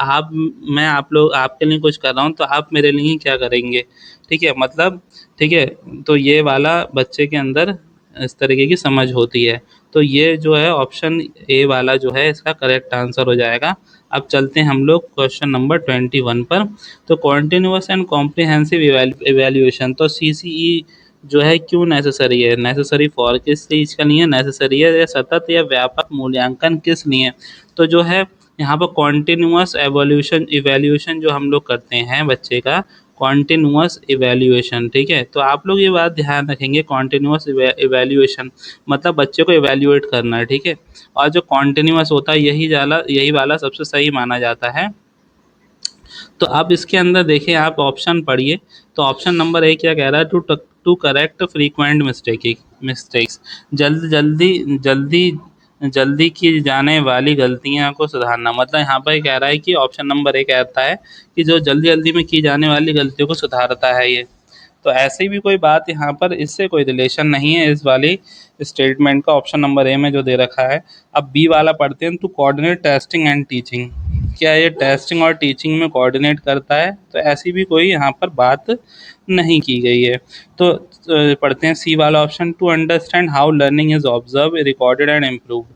मैं आप लोग आपके लिए कुछ कर रहा हूँ, तो आप मेरे लिए क्या करेंगे। ठीक है, मतलब। ठीक है। तो ये वाला बच्चे के अंदर इस तरीके की समझ होती है। तो ये जो है ऑप्शन ए वाला जो है इसका करेक्ट आंसर हो जाएगा। अब चलते हैं हम लोग क्वेश्चन नंबर 21 पर। तो कॉन्टिन्यूस एंड कॉम्प्रिहेंसिव इवैल्यूएशन, तो सीसीई जो है क्यों नेसेसरी है, नेसेसरी फॉर किस चीज़ का नहीं है, नेसेसरी है या सतत या व्यापक मूल्यांकन किस लिए। तो जो है यहाँ पर कॉन्टिन्यूस एवोल्यूशन इवैल्यूएशन जो हम लोग करते हैं बच्चे का, कॉन्टिन्यूअस इवैल्यूएशन, ठीक है। तो आप लोग ये बात ध्यान रखेंगे, कॉन्टिन्यूअस इवैल्यूएशन मतलब बच्चे को इवैल्यूएट करना है, ठीक है। और जो कॉन्टिन्यूअस होता है यही वाला सबसे सही माना जाता है। तो अब इसके अंदर देखिए, आप ऑप्शन पढ़िए। तो ऑप्शन नंबर ए क्या कह रहा है, टू करेक्ट फ्रीक्वेंट मिस्टेक्स, जल्दी जल्दी की जाने वाली गलतियां को सुधारना। मतलब यहाँ पर कह रहा है कि ऑप्शन नंबर ए कहता है कि जो जल्दी जल्दी में की जाने वाली गलतियों को सुधारता है ये। तो ऐसी भी कोई बात यहाँ पर इससे कोई रिलेशन नहीं है इस वाली स्टेटमेंट का, ऑप्शन नंबर ए में जो दे रखा है। अब बी वाला पढ़ते हैं, to coordinate testing and teaching, क्या ये टेस्टिंग और टीचिंग में कोऑर्डिनेट करता है? तो ऐसी भी कोई यहाँ पर बात नहीं की गई है। तो पढ़ते हैं सी वाला option, to understand how learning is observe recorded and improved.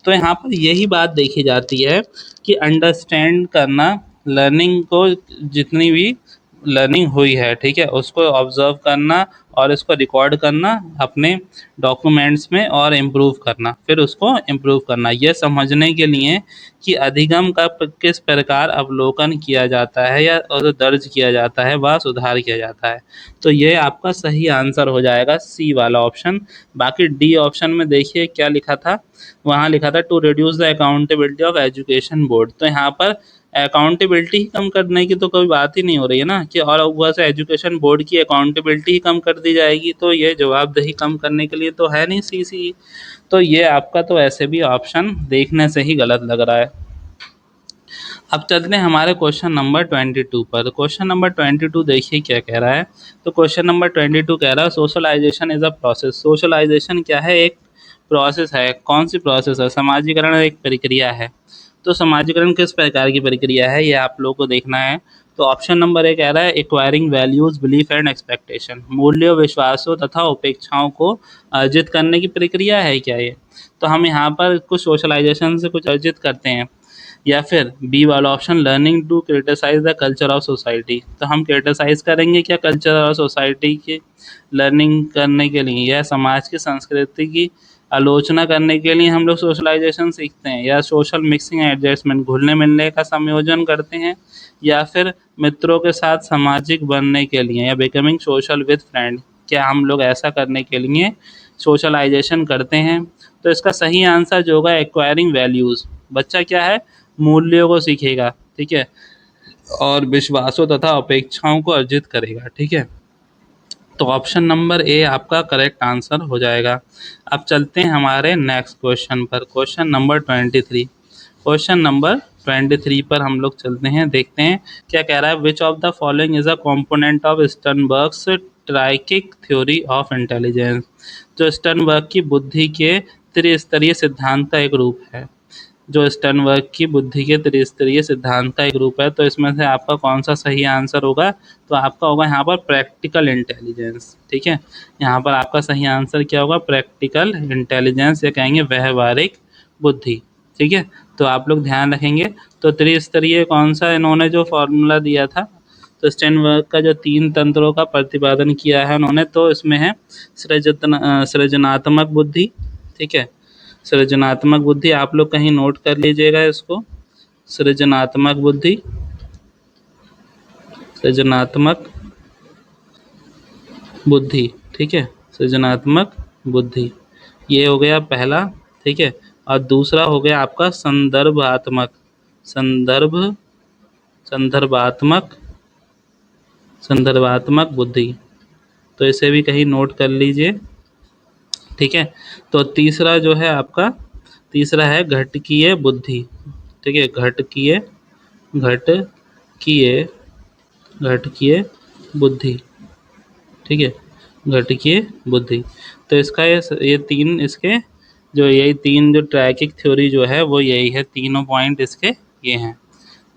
तो यहाँ पर यही बात देखी जाती है कि अंडरस्टैंड करना, लर्निंग को जितनी भी लर्निंग हुई है, ठीक है, उसको ऑब्जर्व करना और इसको रिकॉर्ड करना अपने डॉक्यूमेंट्स में और इम्प्रूव करना, फिर उसको इम्प्रूव करना, यह समझने के लिए कि अधिगम का किस प्रकार अवलोकन किया जाता है या और दर्ज किया जाता है व सुधार किया जाता है। तो ये आपका सही आंसर हो जाएगा सी वाला ऑप्शन। बाकी डी ऑप्शन में देखिए क्या लिखा था, वहाँ लिखा था to reduce the accountability of education board. तो यहाँ पर अकाउंटेबिलिटी ही कम करने की तो कोई बात ही नहीं हो रही है ना, कि और ऊपर से एजुकेशन बोर्ड की अकाउंटेबिलिटी ही कम कर दी जाएगी, तो ये जवाबदेही कम करने के लिए तो है नहीं सी। तो ये आपका तो ऐसे भी ऑप्शन देखने से ही गलत लग रहा है। अब चलते हैं हमारे क्वेश्चन नंबर 22 पर। क्वेश्चन नंबर 22 देखिए क्या कह रहा है। तो क्वेश्चन नंबर 22 कह रहा है socialisation is a process. Socialisation क्या है, एक प्रोसेस है। कौन सी प्रोसेस है? समाजीकरण एक प्रक्रिया है। तो समाजीकरण किस प्रकार की प्रक्रिया है, ये आप लोगों को देखना है। तो ऑप्शन नंबर ए कह रहा है acquiring values belief and expectation, मूल्यों विश्वासों तथा अपेक्षाओं को अर्जित करने की प्रक्रिया है क्या ये? तो हम यहाँ पर कुछ सोशलाइजेशन से कुछ अर्जित करते हैं। या फिर बी वाला option learning to criticise the culture of society, तो हम क्रिटिसाइज करेंगे क्या कल्चर और सोसाइटी की लर्निंग करने के लिए, या समाज की संस्कृति की आलोचना करने के लिए हम लोग सोशलाइजेशन सीखते हैं, या सोशल मिक्सिंग एडजस्टमेंट घुलने मिलने का संयोजन करते हैं, या फिर मित्रों के साथ सामाजिक बनने के लिए, या बिकमिंग सोशल विद फ्रेंड, क्या हम लोग ऐसा करने के लिए सोशलाइजेशन करते हैं? तो इसका सही आंसर जो होगा एक्वायरिंग वैल्यूज़। बच्चा क्या है, मूल्यों को सीखेगा, ठीक है, और विश्वासों तथा अपेक्षाओं को अर्जित करेगा, ठीक है। तो ऑप्शन नंबर ए आपका करेक्ट आंसर हो जाएगा। अब चलते हैं हमारे नेक्स्ट क्वेश्चन पर, क्वेश्चन नंबर 23। क्वेश्चन नंबर 23 पर हम लोग चलते हैं, देखते हैं क्या कह रहा है। Which of the following is a component of Sternberg's triarchic theory of intelligence. जो स्टर्नबर्ग की बुद्धि के त्रिस्तरीय सिद्धांत का एक रूप है। जो स्टर्नबर्ग की बुद्धि के त्रिस्तरीय सिद्धांत का एक रूप है, तो इसमें से आपका कौन सा सही आंसर होगा? तो आपका होगा यहाँ पर प्रैक्टिकल इंटेलिजेंस, ठीक है। यहाँ पर आपका सही आंसर क्या होगा? प्रैक्टिकल इंटेलिजेंस, या कहेंगे व्यवहारिक बुद्धि, ठीक है। तो आप लोग ध्यान रखेंगे। तो त्रिस्तरीय कौन सा इन्होंने जो फॉर्मूला दिया था, तो स्टर्नबर्ग का जो 3 तंत्रों का प्रतिपादन किया है उन्होंने, तो इसमें है सृजनात्मक बुद्धि, ठीक है। सृजनात्मक बुद्धि आप लोग कहीं नोट कर लीजिएगा इसको, सृजनात्मक बुद्धि, सृजनात्मक बुद्धि, ठीक है, सृजनात्मक बुद्धि, ये हो गया पहला, ठीक है। और दूसरा हो गया आपका संदर्भात्मक, संदर्भ संदर्भात्मक संदर्भात्मक बुद्धि, तो इसे भी कहीं नोट कर लीजिए, ठीक है। तो तीसरा जो है आपका, तीसरा है घटकीय बुद्धि, ठीक है, घटकीय घटकीय घटकीय बुद्धि, ठीक है, घटकीय बुद्धि। तो इसका ये तीन इसके जो यही तीन जो ट्रैकिक थ्योरी जो है वो यही है, तीनों पॉइंट इसके ये हैं,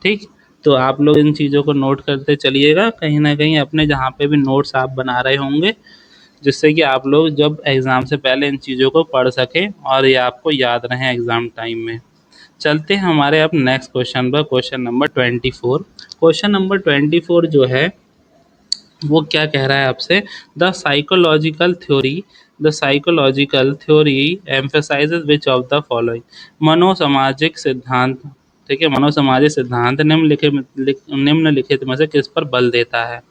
ठीक। तो आप लोग इन चीज़ों को नोट करते चलिएगा, कहीं ना कहीं अपने जहाँ पे भी नोट्स आप बना रहे होंगे, जिससे कि आप लोग जब एग्ज़ाम से पहले इन चीज़ों को पढ़ सकें और ये आपको याद रहें एग्ज़ाम टाइम में। चलते हैं हमारे अब नेक्स्ट क्वेश्चन पर, क्वेश्चन नंबर 24। क्वेश्चन नंबर 24 जो है वो क्या कह रहा है आपसे, the psychological theory emphasises which of the following. मनोसामाजिक सिद्धांत ठीक है, मनोसामाजिक सिद्धांत निम्नलिखित में से किस पर बल देता है।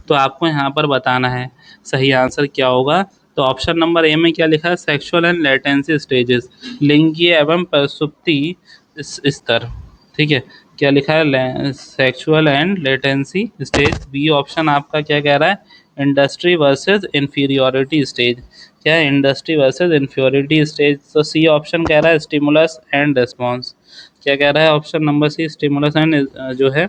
तो आपको यहाँ पर बताना है सही आंसर क्या होगा। तो ऑप्शन नंबर ए में क्या लिखा है, सेक्सुअल एंड लेटेंसी स्टेजेस, लिंगीय एवं प्रसुप्ति स्तर। ठीक है, क्या लिखा है, sexual and latency stage. B option आपका क्या कह रहा है, इंडस्ट्री वर्सेस इंफीरियोरिटी स्टेज। क्या है, इंडस्ट्री वर्सेस इंफीरियोरिटी स्टेज। तो सी ऑप्शन कह रहा है स्टिमुलस एंड रिस्पॉन्स। क्या कह रहा है option number C, stimulus and जो है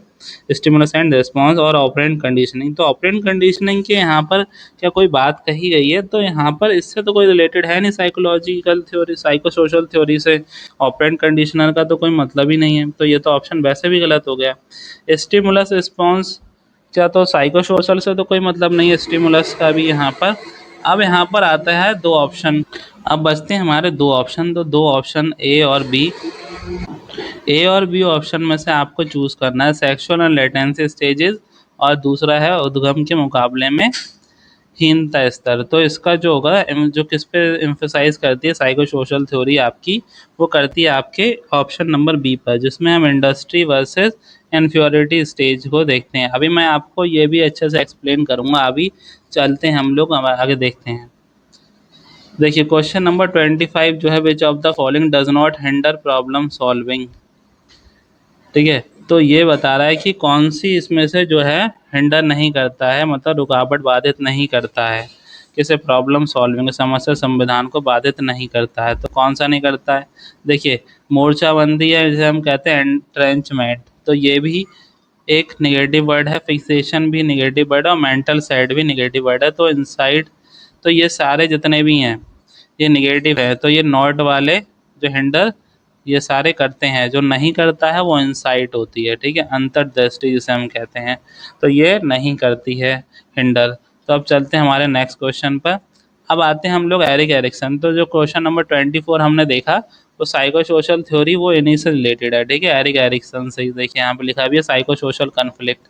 स्टिमुलस एंड रिस्पॉन्स और ऑपरेंट कंडीशनिंग। तो ऑपरेंट कंडीशनिंग के यहाँ पर क्या कोई बात कही गई है, तो यहाँ पर इससे तो कोई रिलेटेड है नहीं psychological theory psycho social theory से। ऑपरेंट कंडीशनर का तो कोई मतलब ही नहीं है, तो ये तो ऑप्शन वैसे भी गलत हो गया। स्टिमुलस रिस्पॉन्स, क्या तो साइको सोशल से तो कोई मतलब नहीं है स्टिमुलस का भी यहाँ पर। अब यहाँ पर आता है दो ऑप्शन, अब बचते हैं हमारे दो ऑप्शन। तो दो ऑप्शन ए और बी, ए और बी ऑप्शन में से आपको चूज करना है सेक्सुअल एंड लेटेंसी स्टेजेस, और दूसरा है उद्गम के मुकाबले में हीनता स्तर। तो इसका जो होगा जो किस पे एम्फेसाइज करती है साइको सोशल थ्योरी आपकी, वो करती है आपके ऑप्शन नंबर बी पर, जिसमें हम इंडस्ट्री वर्सेस इन्फ्योरिटी स्टेज को देखते हैं। अभी मैं आपको ये भी अच्छे से एक्सप्लेन करूंगा। अभी चलते हैं हम लोग आगे देखते हैं। देखिए क्वेश्चन नंबर 25 जो है, which of the following does not hinder problem solving. ठीक है, तो ये बता रहा है कि कौन सी इसमें से जो है हिंडर नहीं करता है, मतलब रुकावट बाधित नहीं करता है, किसे, प्रॉब्लम सॉल्विंग, समस्या संविधान को बाधित नहीं करता है। तो कौन सा नहीं करता है, देखिए मोर्चाबंदी है, जिसे हम कहते हैं एंट्रेंचमेंट, तो ये भी एक निगेटिव वर्ड है, फिक्सेशन भी निगेटिव वर्ड है, और मेंटल साइड भी निगेटिव वर्ड है। तो इनसाइड, तो ये सारे जितने भी हैं ये निगेटिव है, तो ये नॉट वाले जो हिंडर ये सारे करते हैं। जो नहीं करता है वो इनसाइट होती है, ठीक है, अंतर्दृष्टि जिसे हम कहते हैं, तो ये नहीं करती है हिंडर। तो अब चलते हैं हमारे नेक्स्ट क्वेश्चन पर। अब आते हैं हम लोग एरिक एरिक्सन। तो जो क्वेश्चन नंबर 24 हमने देखा, तो साइको सोशल थ्योरी वो इन्हीं से रिलेटेड है, ठीक है, एरिक एरिक्सन से। देखिए यहाँ पे लिखा भी है साइको सोशल कन्फ्लिक्ट,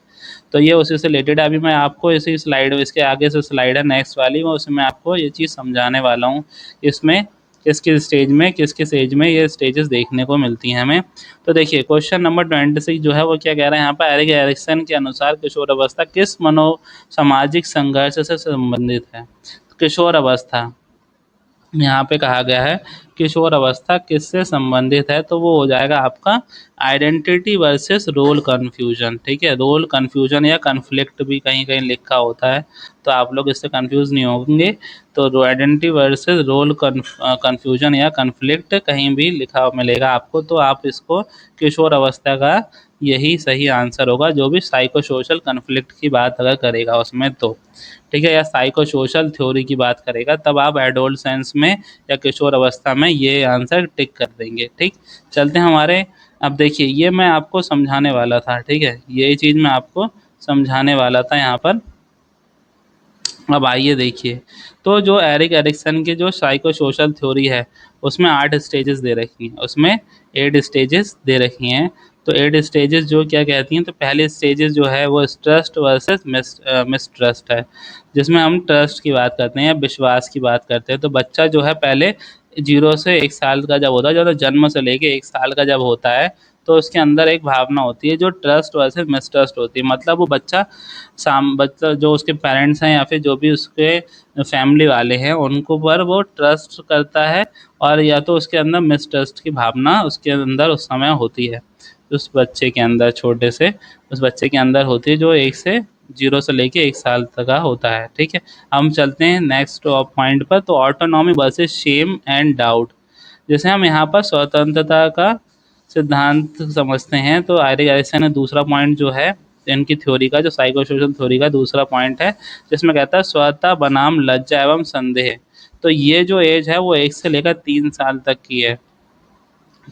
तो ये उसी से रिलेटेड है। अभी मैं आपको इसी स्लाइड, इसके आगे से स्लाइड है नेक्स्ट वाली, मैं उसमें आपको ये चीज़ समझाने वाला हूँ। इसमें किस किस स्टेज में, किस किस एज में ये स्टेजेस देखने को मिलती हैं हमें। तो देखिए क्वेश्चन नंबर 26 जो है वो क्या कह रहा है यहाँ पर, एरिक एरिक्सन के अनुसार किशोर अवस्था किस मनो सामाजिक संघर्ष से संबंधित है। किशोर अवस्था यहाँ पे कहा गया है किशोर अवस्था किससे संबंधित है, तो वो हो जाएगा आपका आइडेंटिटी वर्सेस रोल कन्फ्यूजन। ठीक है, रोल कन्फ्यूजन या कन्फ्लिक्ट भी कहीं कहीं लिखा होता है, तो आप लोग इससे कंफ्यूज नहीं होंगे। तो आइडेंटिटी वर्सेस रोल कन्फ्यूजन या कन्फ्लिक्ट कहीं भी लिखा मिलेगा आपको, तो आप इसको किशोर अवस्था का यही सही आंसर होगा, जो भी साइको सोशल कन्फ्लिक्ट की बात अगर करेगा उसमें तो। ठीक है, या साइको सोशल थ्योरी की बात करेगा, तब आप एडोलसेंस में या किशोर अवस्था में ये आंसर टिक कर देंगे। ठीक, चलते हैं हमारे। अब देखिए ये मैं आपको समझाने वाला था, ठीक है, ये चीज़ मैं आपको समझाने वाला था यहाँ पर। अब आइए देखिए, तो जो एरिक एरिक्सन की जो साइको सोशल थ्योरी है उसमें 8 स्टेजेस दे रखी हैं, उसमें 8 स्टेजेस दे रखी हैं। तो 8 स्टेजेस जो क्या कहती हैं, तो पहले स्टेजेस जो है वो ट्रस्ट वर्सेस मिसट्रस्ट है, जिसमें हम ट्रस्ट की बात करते हैं या विश्वास की बात करते हैं। तो बच्चा जो है पहले 0 से 1 साल का जब होता है, जो जन्म से लेके 1 साल का जब होता है, तो उसके अंदर एक भावना होती है जो ट्रस्ट वर्सेस मिसट्रस्ट होती है। मतलब वो बच्चा जो उसके पेरेंट्स हैं या फिर जो भी उसके फैमिली वाले हैं उनको पर वो ट्रस्ट करता है, और या तो उसके अंदर मिसट्रस्ट की भावना उसके अंदर उस समय होती है, उस बच्चे के अंदर, छोटे से उस बच्चे के अंदर होती है, जो 0 से लेके 1 साल तक का होता है। ठीक है, हम चलते हैं नेक्स्ट पॉइंट पर। तो autonomy versus shame and doubt, जैसे हम यहाँ पर स्वतंत्रता का सिद्धांत समझते हैं, तो एरिक एरिक्सन ने दूसरा पॉइंट जो है इनकी थ्योरी का, जो साइको सोशल थ्योरी का दूसरा पॉइंट है, जिसमें कहता है स्वतः बनाम लज्जा एवं संदेह। तो ये जो एज है वो 1 से लेकर 3 साल तक की है।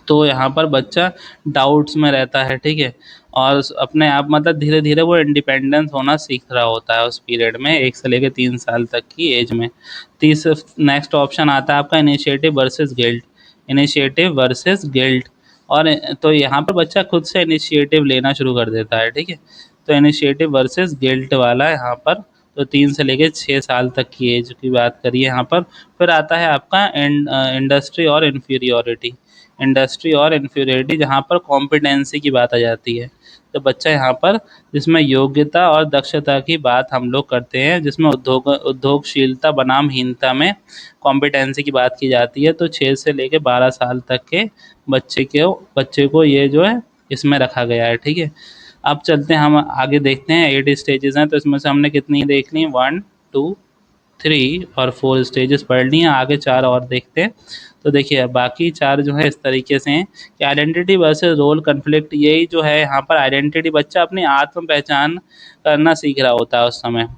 तो यहाँ पर बच्चा डाउट्स में रहता है, ठीक है, और अपने आप मतलब धीरे धीरे वो इंडिपेंडेंस होना सीख रहा होता है उस पीरियड में, 1 से लेकर 3 साल तक की एज में। नेक्स्ट ऑप्शन आता है आपका initiative versus guilt, initiative versus guilt. और तो यहाँ पर बच्चा खुद से इनिशिएटिव लेना शुरू कर देता है, ठीक है, तो इनिशिएटिव वर्सेस गिल्ट वाला यहाँ पर। तो 3 से लेकर 6 साल तक की एज की बात करिए यहाँ पर। फिर आता है आपका इंडस्ट्री और इन्फीरियोरिटी। इंडस्ट्री और इन्फ्eriority, जहाँ पर कॉम्पिटेंसी की बात आ जाती है। तो बच्चा यहाँ पर जिसमें योग्यता और दक्षता की बात हम लोग करते हैं, जिसमें उद्योगशीलता बनाम हीनता में कॉम्पिटेंसी की बात की जाती है। तो 6 से लेके 12 साल तक के बच्चे को ये जो है इसमें रखा गया है, ठीक है। अब चलते हैं हम आगे, देखते हैं 8 स्टेजेस हैं, तो इसमें से हमने कितनी देख ली, 1 2 3 और 4 स्टेजेस पढ़ लिए हैं, आगे 4 और देखते हैं। तो देखिए बाकी 4 जो है इस तरीके से हैं कि आइडेंटिटी वर्सेस रोल कन्फ्लिक्ट, यही जो है यहाँ पर आइडेंटिटी, बच्चा अपनी आत्म पहचान करना सीख रहा होता है उस समय,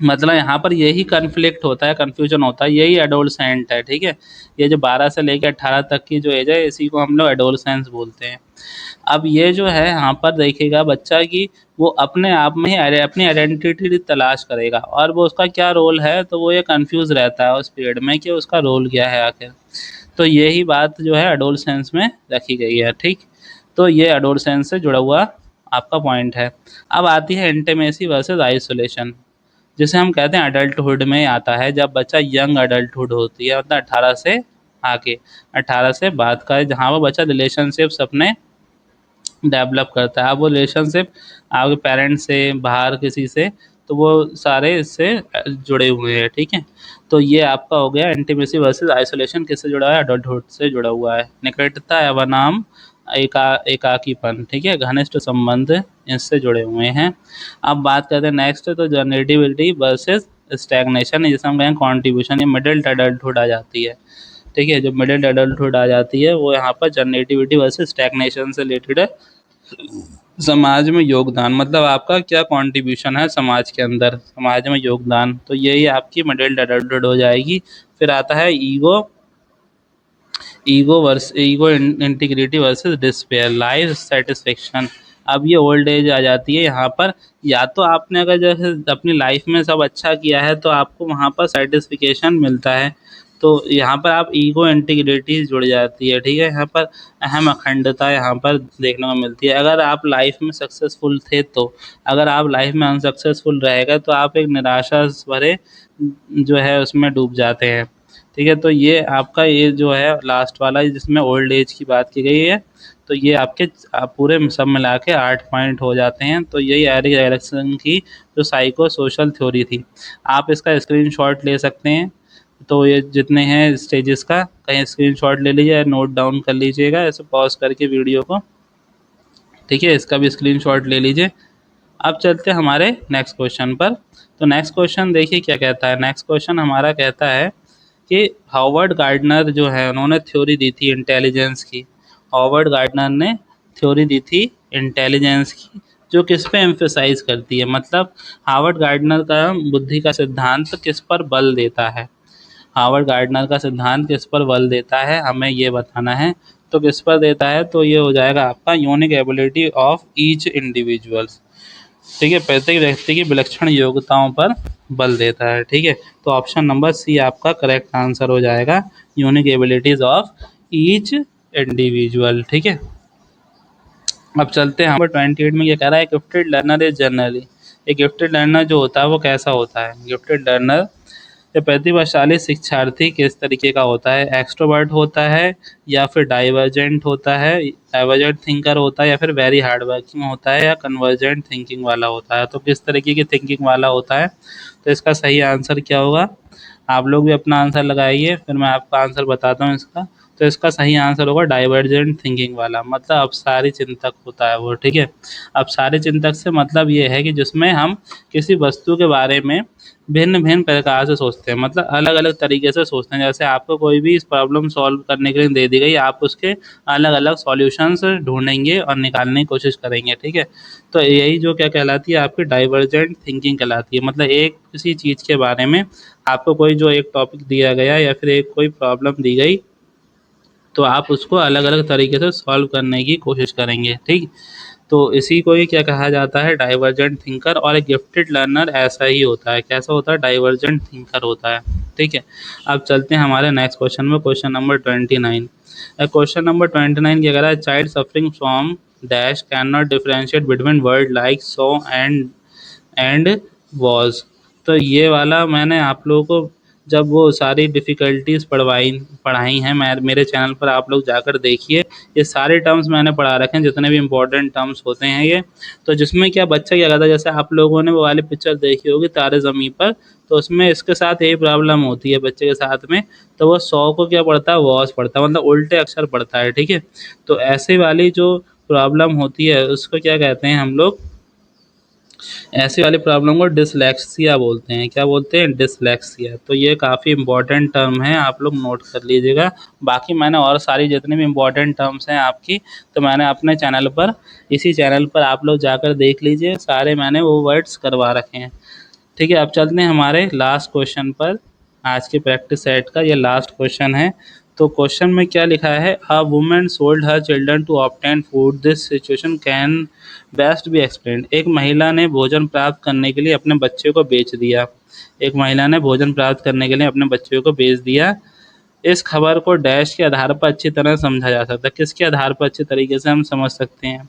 मतलब यहाँ पर यही कन्फ्लिक्ट होता है, कन्फ्यूजन होता है, यही एडोलसेंट है, ठीक है। ये जो 12 से लेकर 18 तक की जो एज है, इसी को हम लोग एडोलसेंस बोलते हैं। अब ये जो है यहाँ पर देखिएगा बच्चा की वो अपने आप में ही अपनी आइडेंटिटी तलाश करेगा, और वो उसका क्या रोल है, तो वो ये कंफ्यूज रहता है उस पीरियड में कि उसका रोल क्या है आखिर। तो यही बात जो है एडोलसेंस में रखी गई है, ठीक। तो ये एडोलसेंस से जुड़ा हुआ आपका पॉइंट है। अब आती है इंटीमेसी वर्सेस आइसोलेशन, जिसे हम कहते हैं अडल्टहुड में आता है, जब बच्चा यंग अडल्टहुड होती है, मतलब 18 से आगे, 18 से बाद का, जहाँ वो बच्चा रिलेशनशिप्स अपने डेवलप करता है। अब वो रिलेशनशिप आपके पेरेंट्स से, बाहर किसी से, तो वो सारे इससे जुड़े हुए हैं, ठीक है। तो ये आपका हो गया इंटीमेसी वर्सेस आइसोलेशन, किससे जुड़ा है, अडल्टहुड से जुड़ा हुआ है। निकटता बनाम एकाकीपन, ठीक है, घनिष्ठ संबंध इससे जुड़े हुए हैं। अब बात करते हैं नेक्स्ट, तो जनरेटिविटी वर्सेस स्टैग्नेशन, जिसे हम कहें कॉन्ट्रीब्यूशन, ये मिडिल एडल्टहुड आ जाती है, ठीक है। जो मिडिल एडल्टहुड आ जाती है वो यहाँ पर जनरेटिविटी वर्सेस स्टैग्नेशन से रिलेटेड है। समाज में योगदान, मतलब आपका क्या कंट्रीब्यूशन है समाज के अंदर, समाज में योगदान, तो यही आपकी मिडिल एडल्टहुड हो जाएगी। फिर आता है ego integrity versus despair, life satisfaction. अब ये ओल्ड एज आ जाती है यहाँ पर, या तो आपने अगर जैसे अपनी लाइफ में सब अच्छा किया है तो आपको वहाँ पर सेटिस्फिकेशन मिलता है, तो यहाँ पर आप ईगो इंटीग्रिटी जुड़ जाती है, ठीक है। यहाँ पर अहम अखंडता यहाँ पर देखने को मिलती है। अगर आप लाइफ में सक्सेसफुल थे तो, अगर आप लाइफ में अनसक्सेसफुल रहेगा तो आप एक निराशा भरे जो है उसमें डूब जाते हैं, ठीक है। तो ये आपका ये जो है लास्ट वाला, जिसमें ओल्ड एज की बात की गई है, तो ये आपके आप पूरे सब मिला के 8 पॉइंट हो जाते हैं। तो यही एरिक एरिक्सन की जो साइको सोशल थ्योरी थी, आप इसका स्क्रीनशॉट ले सकते हैं। तो ये जितने हैं स्टेजेस का, कहीं स्क्रीनशॉट ले लीजिए, नोट डाउन कर लीजिएगा ऐसे पॉज करके वीडियो को, ठीक है, इसका भी स्क्रीनशॉट ले लीजिए। अब चलते हैं हमारे नेक्स्ट क्वेश्चन पर। तो नेक्स्ट क्वेश्चन देखिए क्या कहता है, नेक्स्ट क्वेश्चन हमारा कहता है कि हॉवर्ड गार्डनर जो है उन्होंने थ्योरी दी थी इंटेलिजेंस की, हॉवर्ड गार्डनर ने थ्योरी दी थी इंटेलिजेंस की, जो किस पे एम्फेसाइज करती है, मतलब हार्वर्ड गार्डनर का बुद्धि का सिद्धांत किस पर बल देता है, हार्वर्ड गार्डनर का सिद्धांत किस पर बल देता है, हमें ये बताना है। तो किस पर देता है, तो ये हो जाएगा आपका unique ability of each individuals, ठीक है, प्रत्येक व्यक्ति की विलक्षण योग्यताओं पर बल देता है, ठीक है। तो ऑप्शन नंबर सी आपका करेक्ट आंसर हो जाएगा, unique abilities of each individual, ठीक है। अब चलते हैं नंबर 28 में, ये कह रहा है गिफ्टेड लर्नर इज जनरली, एक गिफ्टेड लर्नर जो होता है वो कैसा होता है, गिफ्टेड लर्नर या प्रतिभाशाली शिक्षार्थी किस तरीके का होता है, एक्सट्रोवर्ट होता है या फिर डाइवर्जेंट होता है, डाइवर्जेंट थिंकर होता है, या फिर वेरी हार्ड वर्किंग होता है, या कन्वर्जेंट थिंकिंग वाला होता है। तो किस तरीके की थिंकिंग वाला होता है, तो इसका सही आंसर क्या होगा, आप लोग भी अपना आंसर लगाइए, फिर मैं आपका आंसर बताता हूँ इसका। तो इसका सही आंसर होगा डाइवर्जेंट थिंकिंग वाला, मतलब अपसारी चिंतक होता है वो, ठीक है। अपसारी चिंतक से मतलब ये है कि जिसमें हम किसी वस्तु के बारे में भिन्न भिन्न प्रकार से सोचते हैं, मतलब अलग अलग तरीके से सोचते हैं। जैसे आपको कोई भी प्रॉब्लम सॉल्व करने के लिए दे दी गई, आप उसके अलग अलग सॉल्यूशंस ढूंढेंगे और निकालने की कोशिश करेंगे, ठीक है। तो यही जो क्या कहलाती है आपकी डाइवर्जेंट थिंकिंग कहलाती है, मतलब एक किसी चीज़ के बारे में आपको कोई जो एक टॉपिक दिया गया या फिर एक कोई प्रॉब्लम दी गई, तो आप उसको अलग अलग तरीके से सॉल्व करने की कोशिश करेंगे, ठीक। तो इसी को ही क्या कहा जाता है, डाइवर्जेंट थिंकर। और एक गिफ्टेड लर्नर ऐसा ही होता है, कैसा होता है, डाइवर्जेंट थिंकर होता है, ठीक है। अब चलते हैं हमारे नेक्स्ट क्वेश्चन में, क्वेश्चन नंबर 29। क्वेश्चन नंबर 29 क्या कह रहा है, child suffering from dash can not differentiate between word like so and was. तो ये वाला मैंने आप लोगों को जब वो सारी डिफ़िकल्टीज़ पढ़ाई हैं, मैं मेरे चैनल पर आप लोग जाकर देखिए। ये सारे टर्म्स मैंने पढ़ा रखे हैं, जितने भी इम्पोर्टेंट टर्म्स होते हैं ये। तो जिसमें क्या बच्चा क्या करता है, जैसे आप लोगों ने वो वाली पिक्चर देखी होगी तारे ज़मीं पर, तो उसमें इसके साथ यही प्रॉब्लम होती है बच्चे के साथ में। तो वो 100 को क्या पढ़ता है, वॉस पढ़ता है, मतलब उल्टे अक्षर पढ़ता है, ठीक है। तो ऐसे वाली जो प्रॉब्लम होती है उसको क्या कहते हैं हम लोग, ऐसी वाली प्रॉब्लम को डिसलेक्सिया बोलते हैं। क्या बोलते हैं, डिसलेक्सिया। तो ये काफ़ी इंपॉर्टेंट टर्म है, आप लोग नोट कर लीजिएगा। बाकी मैंने और सारी जितनी भी इंपॉर्टेंट टर्म्स हैं आपकी, तो मैंने अपने चैनल पर, इसी चैनल पर आप लोग जाकर देख लीजिए, सारे मैंने वो वर्ड्स करवा रखे हैं। ठीक है, अब चलते हैं हमारे लास्ट क्वेश्चन पर। आज के प्रैक्टिस सेट का ये लास्ट क्वेश्चन है। तो क्वेश्चन में क्या लिखा है, a woman sold her children to obtain food, this situation can best be explained. एक महिला ने भोजन प्राप्त करने के लिए अपने बच्चे को बेच दिया। एक महिला ने भोजन प्राप्त करने के लिए अपने बच्चे को बेच दिया। इस खबर को डैश के आधार पर अच्छी तरह समझा जा सकता है। किसके आधार पर अच्छे तरीके से हम समझ सकते हैं,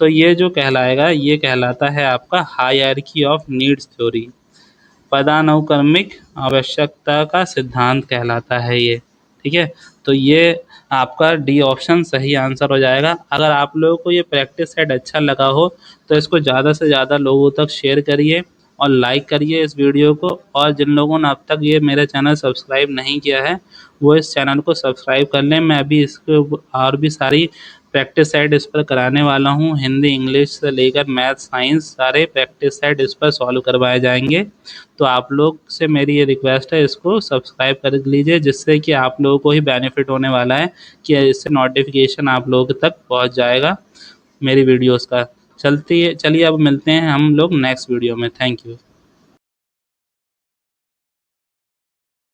तो ये जो कहलाएगा, ये कहलाता है आपका हायरार्की ऑफ नीड्स थ्योरी। पदानुक्रमिक आवश्यकता का सिद्धांत कहलाता है ये, ठीक है। तो ये आपका डी ऑप्शन सही आंसर हो जाएगा। अगर आप लोगों को ये प्रैक्टिस सेट अच्छा लगा हो तो इसको ज़्यादा से ज़्यादा लोगों तक शेयर करिए और लाइक करिए इस वीडियो को। और जिन लोगों ने अब तक ये मेरा चैनल सब्सक्राइब नहीं किया है, वो इस चैनल को सब्सक्राइब कर लें। मैं अभी इसके और भी सारी प्रैक्टिस सेट इस पर कराने वाला हूँ। हिंदी, इंग्लिश से लेकर मैथ, साइंस, सारे प्रैक्टिस सेट इस पर सॉल्व करवाए जाएंगे। तो आप लोग से मेरी ये रिक्वेस्ट है, इसको सब्सक्राइब कर लीजिए, जिससे कि आप लोगों को ही बेनिफिट होने वाला है कि इससे नोटिफिकेशन आप लोगों तक पहुंच जाएगा मेरी वीडियोस का। चलिए अब मिलते हैं हम लोग नेक्स्ट वीडियो में। Thank you.